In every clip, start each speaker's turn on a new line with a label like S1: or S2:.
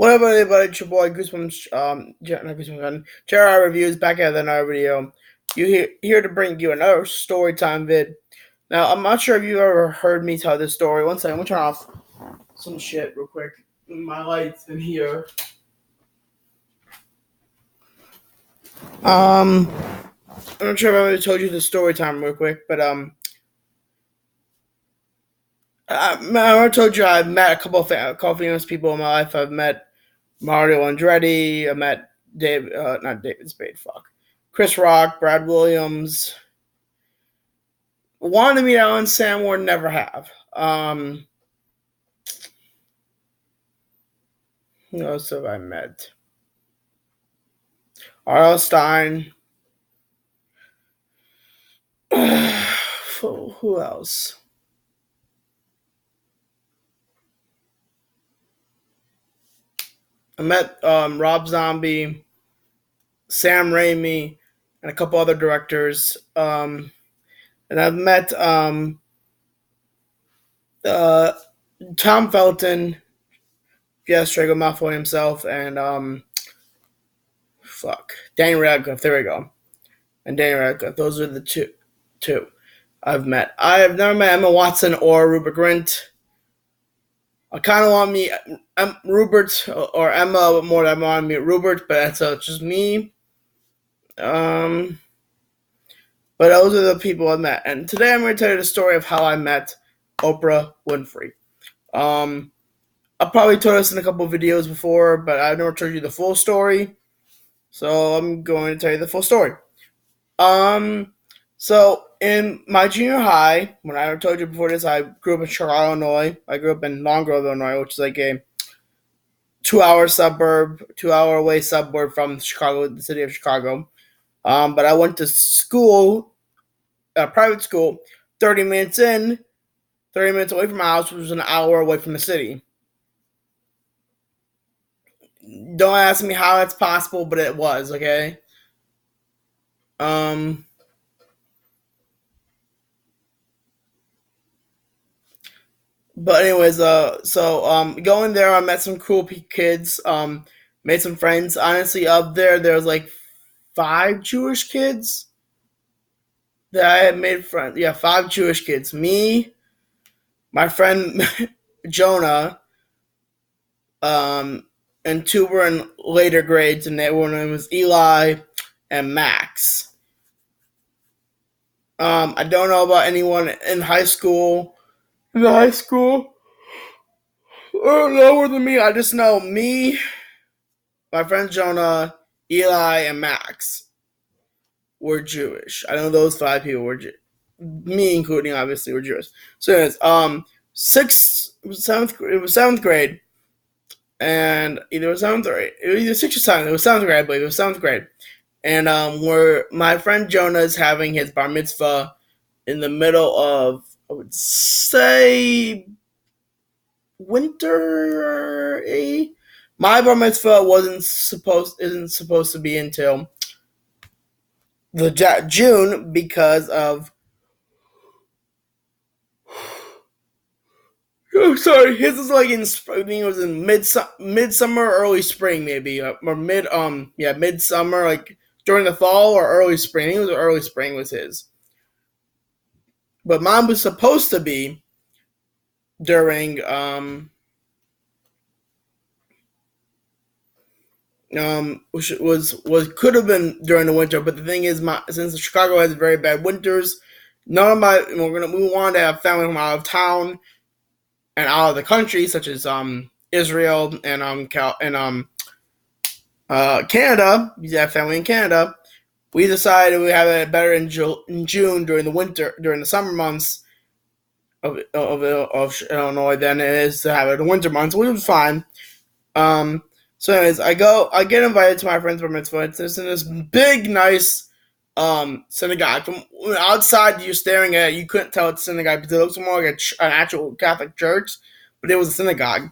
S1: What up, everybody? It's your boy Goosebumps. Not Goosebumps. Jared Reviews back at another video. Here to bring you another story time vid. Now, I'm not sure if you ever heard me tell this story. One second, I'm gonna turn off some shit real quick. My lights in here. I'm not sure if I ever told you the story time real quick, but I already told you I've met a couple of famous people in my life. I've met Mario Andretti. I met not David Spade. Fuck, Chris Rock, Brad Williams. Wanted to meet Alan Samward, never have. Who else have I met? R.L. Stein. Who else? I met Rob Zombie, Sam Raimi, and a couple other directors. And I've met Tom Felton, Drago Malfoy himself, and Danny Radcliffe. There we go. And Danny Radcliffe. Those are the two I've met. I have never met Emma Watson or Rupert Grint. I kind of want to meet Rupert or Emma more than I want to meet Rupert, but that's just me. But those are the people I met. And today I'm going to tell you the story of how I met Oprah Winfrey. I probably told this in a couple of videos before, but I've never told you the full story. So I'm going to tell you the full story. So in my junior high, when I told you before this, I grew up in Chicago, Illinois. I grew up in Long Grove, Illinois, which is like a 2-hour away suburb from Chicago, the city of Chicago. But I went to school, a private school, 30 minutes in, 30 minutes away from my house, which was an hour away from the city. Don't ask me how that's possible, but it was, okay? But anyways, going there, I met some cool kids. Made some friends. Honestly, up there was like 5 Jewish kids that I had made friends. Yeah, 5 Jewish kids. Me, my friend Jonah, and 2 were in later grades, and one of them was Eli and Max. I don't know about anyone in high school. Lower than me. I just know me, my friend Jonah, Eli, and Max were Jewish. I know those 5 people were me including, obviously, were Jewish. So anyways, it was 7th grade, and either it was 7th or 8th, it was either 6th or 7th. It was 7th grade, I believe. It was 7th grade. And where my friend Jonah is having his bar mitzvah in the middle of, I would say, winter. My bar mitzvah isn't supposed to be until the June because of. Oh, sorry. His is like in spring. It was in midsummer, early spring, maybe, or midsummer, like during the fall or early spring. I think it was early spring was his. But mine was supposed to be during which could have been during the winter, but the thing is, since Chicago has very bad winters, we wanted to have family from out of town and out of the country, such as Israel and Canada. We have family in Canada. We decided we have it better in June during the summer months of Illinois than it is to have it in the winter months, which was fine. So anyways, I get invited to my friend's bar mitzvah. It's in this big, nice synagogue. From outside, you're staring at it, you couldn't tell it's a synagogue because it looks more like an actual Catholic church, but it was a synagogue.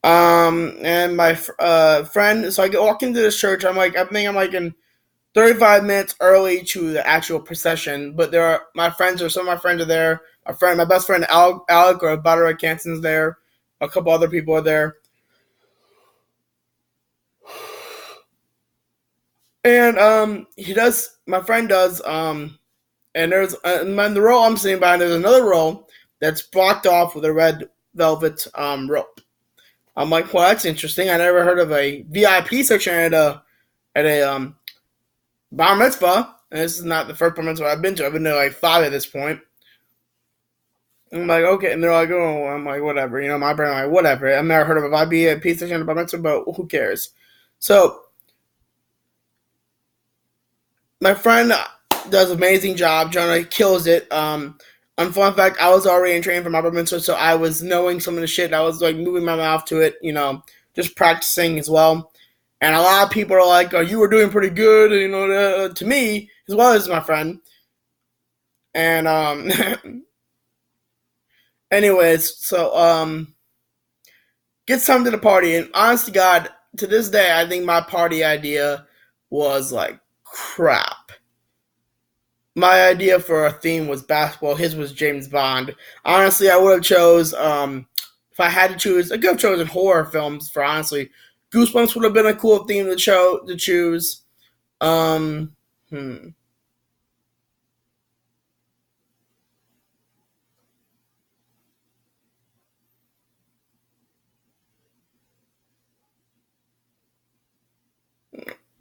S1: And my friend, so I walk into this church. I think I'm like in 35 minutes early to the actual procession, but some of my friends are there. My best friend Alec or Badara Kanson's there. A couple other people are there. And he does. My friend does. And there's in the row I'm sitting behind. There's another row that's blocked off with a red velvet rope. I'm like, well, that's interesting. I never heard of a VIP section at a bar mitzvah. And this is not the first bar mitzvah I've been to. I've been to like five at this point. I'm like, okay, and they're like, oh, I'm like, whatever, my brain, I'm like, whatever. I've never heard of a VIP section at a bar mitzvah, but who cares? So my friend does an amazing job. Jonah kills it. On fun fact, I was already in training for my bar mitzvah, so I was knowing some of the shit. And I was like moving my mouth to it, just practicing as well. And a lot of people are like, "Oh, you were doing pretty good," to me as well as my friend. And anyways, so get something to the party. And honest to God, to this day, I think my party idea was like crap. My idea for a theme was basketball. His was James Bond. Honestly, I would have chose if I had to choose. I could have chosen horror films for honestly. Goosebumps would have been a cool theme to choose. Um, hmm.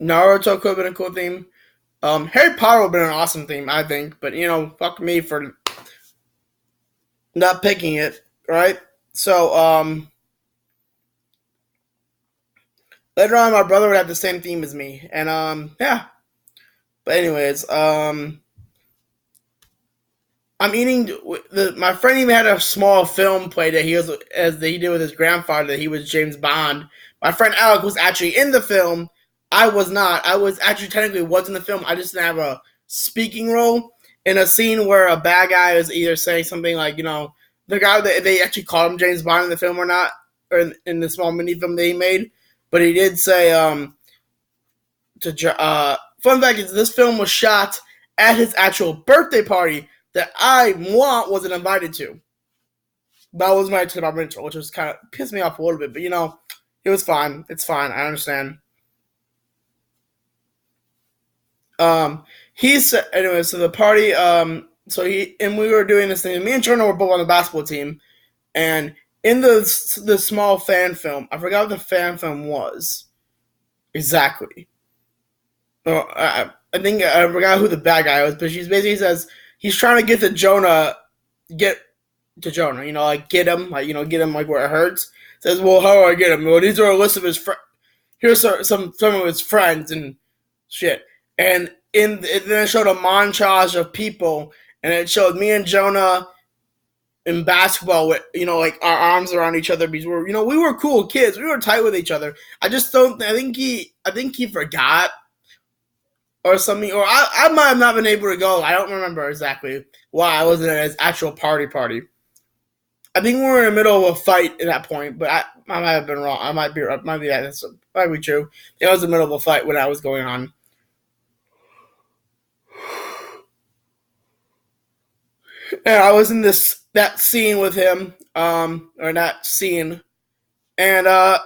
S1: Naruto could have been a cool theme. Harry Potter would have been an awesome theme, I think. But fuck me for not picking it. Right. So later on, my brother would have the same theme as me, and yeah. But anyways, I'm eating. My friend even had a small film play that he did with his grandfather. That he was James Bond. My friend Alec was actually in the film. I was not. I was actually technically was in the film. I just didn't have a speaking role in a scene where a bad guy is either saying something like the guy that they actually called him James Bond in the film or not, or in the small mini film that he made. But he did say fun fact is this film was shot at his actual birthday party that wasn't invited to. But I was invited to the bar mitzvah, which was kind of pissed me off a little bit. But it was fine. It's fine. I understand. He said anyway. So the party. We were doing this thing. Me and Jonah were both on the basketball team, and in the small fan film, I forgot what the fan film was exactly. I think I forgot who the bad guy was, but she's basically says he's trying to get to Jonah, like get him, get him like where it hurts. Says, well, how do I get him? Well, these are a list of his friends. Here's some of his friends and shit. And then it showed a montage of people, and it showed me and Jonah in basketball with like our arms around each other because we were cool kids. We were tight with each other. I just don't. I think he forgot or something, or I might have not been able to go. I don't remember exactly why I wasn't at his actual party. I think we were in the middle of a fight at that point, but I might have been wrong. I might be that. Might be true. It was in the middle of a fight when I was going on. And I was in that scene with him, or that scene, and I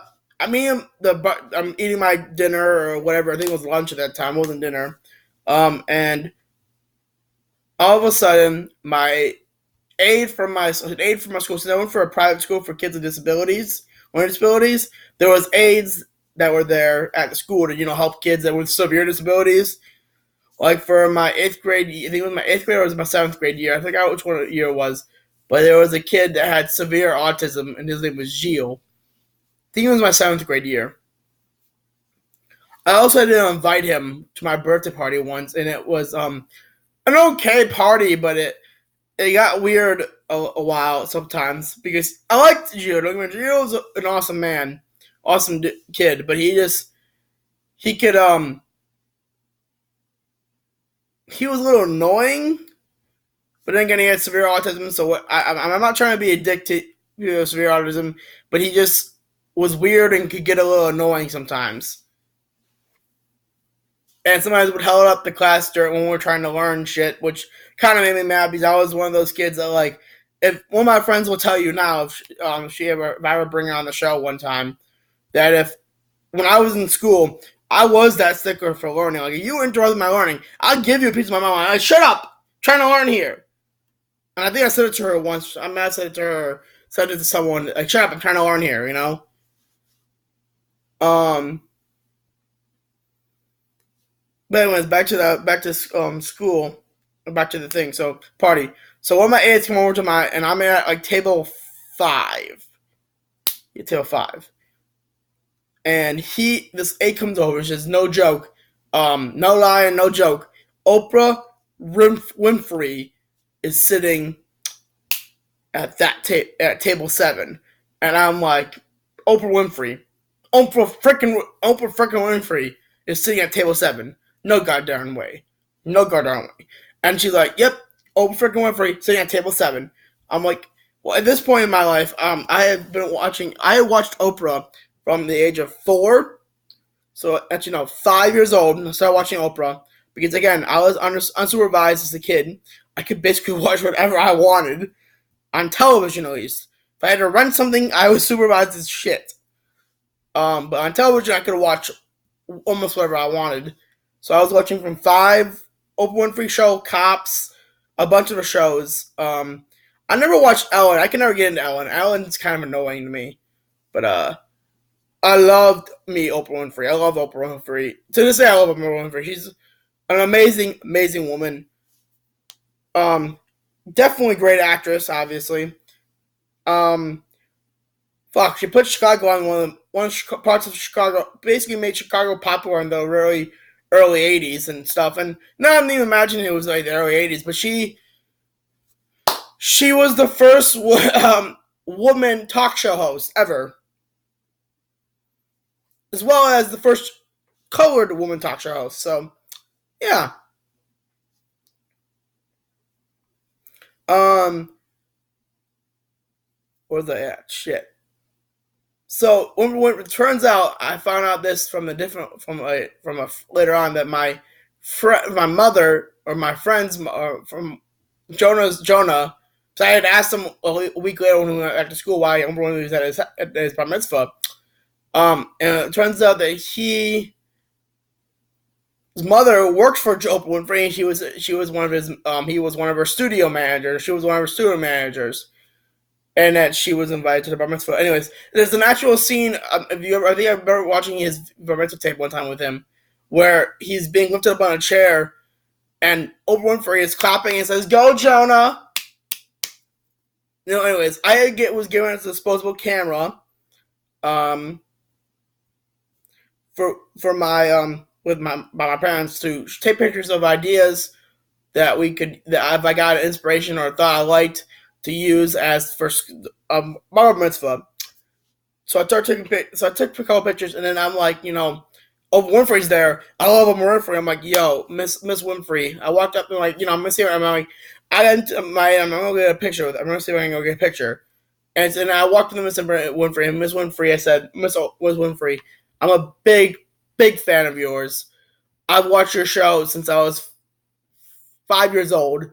S1: mean I'm eating my dinner or whatever. I think it was lunch at that time. It wasn't dinner. And all of a sudden, my aide from my school. So I went for a private school for kids with disabilities, learning disabilities. There was aides that were there at the school to help kids that with severe disabilities. Like for my eighth grade, I think it was my eighth grade or it was my seventh grade year. I forgot which one year it was, but there was a kid that had severe autism, and his name was Gilles. I think it was my seventh grade year. I also did invite him to my birthday party once, and it was an okay party, but it got weird a while sometimes because I liked Gio. Don't get me wrong, Gio was an awesome man, awesome kid, but he could he was a little annoying, but then again he had severe autism. So I'm not trying to be a dick to severe autism, but he just was weird and could get a little annoying sometimes. And sometimes would held up the class during when we were trying to learn shit, which kind of made me mad because I was one of those kids that like, if one of my friends will tell you now, if I ever bring her on the show one time, that if when I was in school, I was that sticker for learning. Like, if you interrupt my learning, I'll give you a piece of my mind. Like, shut up! I'm trying to learn here. And I think I said it to her once. I might have said it to her, said it to someone. Like, shut up! I'm trying to learn here. You know. Um. But anyways, back to school, back to the thing. So party. So one of my aides came over to my, and I'm at like table 5. Yeah, table 5. And this aide comes over. It's just no joke. No lie, no joke. Oprah Winfrey is sitting at table 7, and I'm like, Oprah freaking Winfrey is sitting at table 7. No goddamn way, no goddamn way. And she's like, yep, Oprah freaking Winfrey sitting at table 7. I'm like, well, at this point in my life, I had watched Oprah from the age of 4. So at 5 years old, I started watching Oprah because again, I was unsupervised as a kid. I could basically watch whatever I wanted on television, at least. If I had to rent something, I was supervised as shit. But on television, I could watch almost whatever I wanted. So I was watching from 5, Oprah Winfrey Show, Cops, a bunch of the shows. I never watched Ellen. I can never get into Ellen. Ellen's kind of annoying to me. But I loved me Oprah Winfrey. I love Oprah Winfrey. To this day, I love Oprah Winfrey. She's an amazing, amazing woman. Um, Definitely great actress, obviously. Um, Fuck, she put Chicago on one of the parts of Chicago. Basically, made Chicago popular in the really early '80s and stuff. And no, I didn't even imagine it was like the early '80s. But she was the first woman talk show host ever, as well as the first colored woman talk show host. So yeah. Um, where's that at? Shit. So when it turns out, I found out this from a different from a later on that my mother or my friends from Jonah. So I had asked him a week later when we went back to school why everyone was at his bar mitzvah. And it turns out that his mother worked for Oprah Winfrey. And she was one of his he was one of her studio managers. She was one of her studio managers, and that she was invited to the bar mitzvah. Anyways, there's an actual scene. If you ever, I think I remember watching his bar mitzvah tape one time with him, where he's being lifted up on a chair, and Oprah Winfrey is clapping and says, "Go, Jonah!" Anyways, was given a disposable camera, um, for my with my by my parents to take pictures of ideas that if I got an inspiration or a thought I liked to use as for bar mitzvah. So I took a couple pictures, and then I'm like, oh, Winfrey's there. I love Oprah Winfrey. I'm like, yo, Miss Winfrey. I walked up and like, I'm gonna see her. I'm like, I'm gonna get a picture with her. I'm gonna see if I can go get a picture. And I walked up to Miss Winfrey, and Miss Winfrey, I said, Miss Winfrey, I'm a big fan of yours. I've watched your show since I was 5 years old.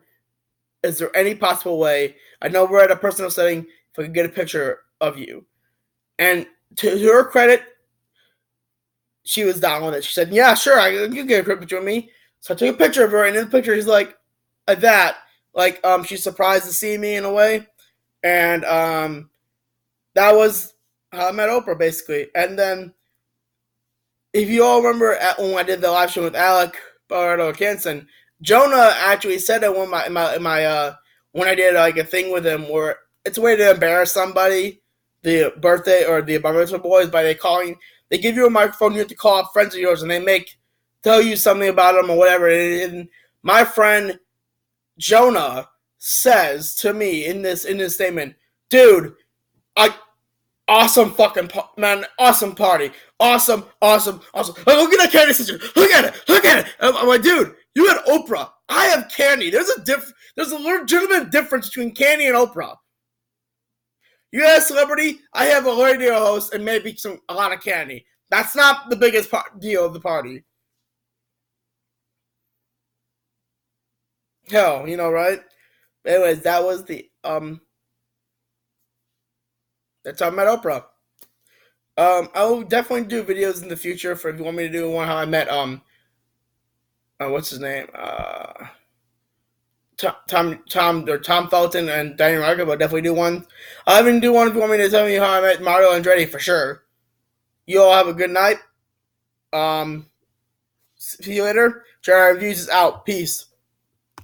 S1: Is there any possible way? I know we're at a personal setting. If I could get a picture of you, and to her credit, she was down with it. She said, "Yeah, sure, you get a picture of me." So I took a picture of her, and in the picture, she's like that, she's surprised to see me in a way, and that was how I met Oprah, basically. And then, if you all remember when I did the live show with Alec Bardo Canson, Jonah actually said that when I did like a thing with him where it's a way to embarrass somebody, the birthday or the bar mitzvah boys, by they give you a microphone, you have to call up friends of yours, and they tell you something about them or whatever. And my friend Jonah says to me in this statement, dude, I awesome fucking man, awesome party, awesome. Like, look at that candy situation. Look at it. I'm like, dude, you had Oprah. I have candy. There's a legitimate difference between candy and Oprah. You had a celebrity. I have a radio host and maybe a lot of candy. That's not the biggest deal of the party. Hell, right? Anyways, that was that's how I met Oprah. I will definitely do videos in the future for if you want me to do one how I met what's his name Tom Felton and Danny Marco, but definitely do one. I'll even do one if you want me to tell me how I met Mario Andretti for sure. You all have a good night. See you later. Jerry Reviews is out. Peace.